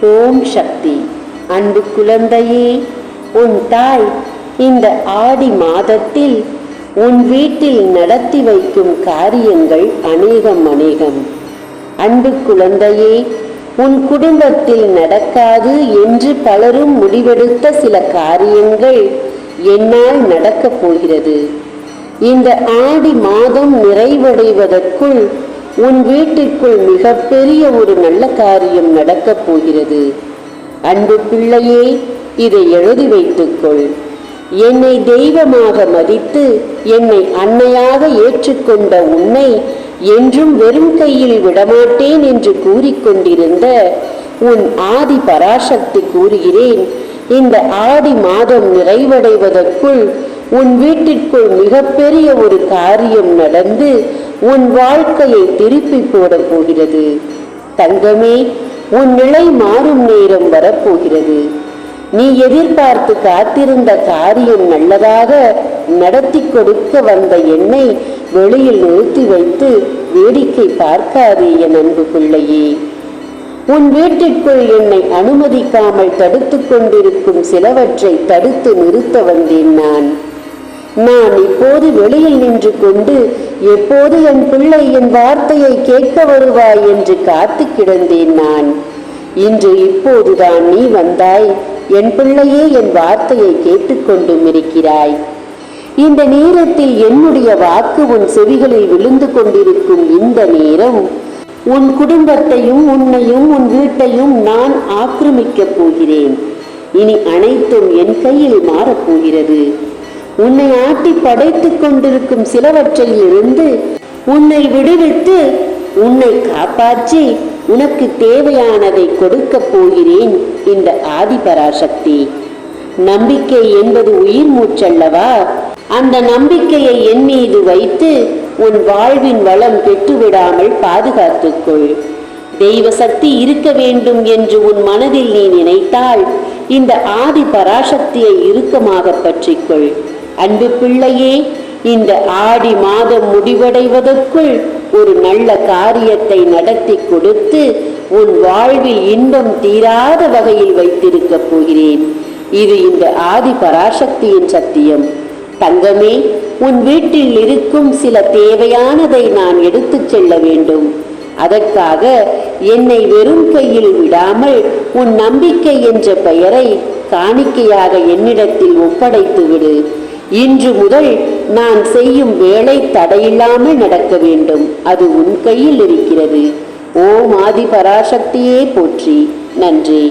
ஓம் சக்தி. அன்பு குழந்தையே, உன் தாய் இந்த ஆடி மாதத்தில் உன் வீட்டில் நடத்தி வைக்கும் காரியங்கள் அநேகம். அன்பு குழந்தையே, உன் குடும்பத்தில் நடக்காது என்று பலரும் முடிவெடுத்த சில காரியங்கள் என்னால் நடக்கப் போகிறது. இந்த ஆடி மாதம் நிறைவடைவதற்குள் உன் வீட்டிற்குள் மிகப்பெரிய ஒரு நல்ல காரியம் நடக்கப் போகிறது. அன்பு பிள்ளையே, இதை எழுதி வைத்துக்கொள். என்னை தெய்வமாக மதித்து என்னை அன்னையாக ஏற்றுக்கொண்ட உன்னை என்றும் வெறும் கையில் விடமாட்டேன் என்று கூறிக்கொண்டிருந்த உன் ஆதி பராசக்தி கூறுகிறேன், இந்த ஆடி மாதம் நிறைவடைவதற்குள் உன் வீட்டிற்குள் மிகப்பெரிய ஒரு காரியம் நடந்து உன் வாழ்க்கையை திருப்பி போட போகிறது. தங்கமே, உன் நிலை மாறும் நேரம் வரப்போகிறது. நீ எதிர்பார்த்து காத்திருந்த காரியம் நல்லதாக நடத்தி கொடுக்க வந்த என்னை வெளியில் நிறுத்தி வைத்து வேடிக்கை பார்க்காதே என் அன்பு பிள்ளையே. உன் வீட்டிற்குள் என்னை அனுமதிக்காமல் தடுத்து கொண்டிருக்கும் சிலவற்றை தடுத்து நிறுத்த வந்தேன் நான் இப்போது வெளியில் நின்று கொண்டு எப்போது என் பிள்ளை என் வார்த்தையை கேட்க வருவாய் என்று காத்து கிடந்தேன் இன்று இப்போதுதான் நீ வந்தாய். என் பிள்ளையே, என் வார்த்தையை கேட்டுக்கொண்டும் இருக்கிறாய். இந்த நேரத்தில் என்னுடைய வாக்கு உன் செவிகளில் விழுந்து கொண்டிருக்கும் இந்த நேரம் உன் குடும்பத்தையும் உன்னையும் உன் வீட்டையும் நான் ஆக்கிரமிக்கப் போகிறேன். இனி அனைத்தும் என் கையில் மாறப்போகிறது. உன்னை ஆட்டி படைத்துக் கொண்டிருக்கும் சிலவற்றில் இருந்து உன்னை விடுவித்து உன்னை காப்பாற்றி உனக்கு தேவையானதை கொடுக்க போகிறேன் இந்த ஆதிபராசக்தி. நம்பிக்கை என்பது உயிர் மூச்சல்லவா? அந்த நம்பிக்கையை என் மீது வைத்து உன் வாழ்வின் வளம் பெற்றுவிடாமல் பாதுகாத்துக்கொள். தெய்வ சக்தி இருக்க வேண்டும் என்று உன் மனதில் நீ நினைத்தால் இந்த ஆதி பராசக்தியை இறுக்கமாக பற்றிக்கொள். அன்பு பிள்ளையே, இந்த ஆடி மாதம் முடிவடைவதற்குள் ஒரு நல்ல காரியத்தை நடத்தி கொடுத்து உன் வாழ்வில் இன்பம் தீராத வகையில் வைத்திருக்க போகிறேன். இது இந்த ஆதி பராசக்தியின் சத்தியம். தங்கமே, உன் வீட்டில் இருக்கும் சில தேவையானதை நான் எடுத்துச் செல்ல வேண்டும். அதற்காக என்னை வெறும் கையில் விடாமல் உன் நம்பிக்கை என்ற பெயரை காணிக்கையாக என்னிடத்தில் ஒப்படைத்து விடு. இன்று முதல் நான் செய்யும் வேலை தடையில்லாமல் நடக்க வேண்டும். அது உன் கையில் இருக்கிறது. ஓம் ஆதி பராசக்தியே போற்றி. நன்றி.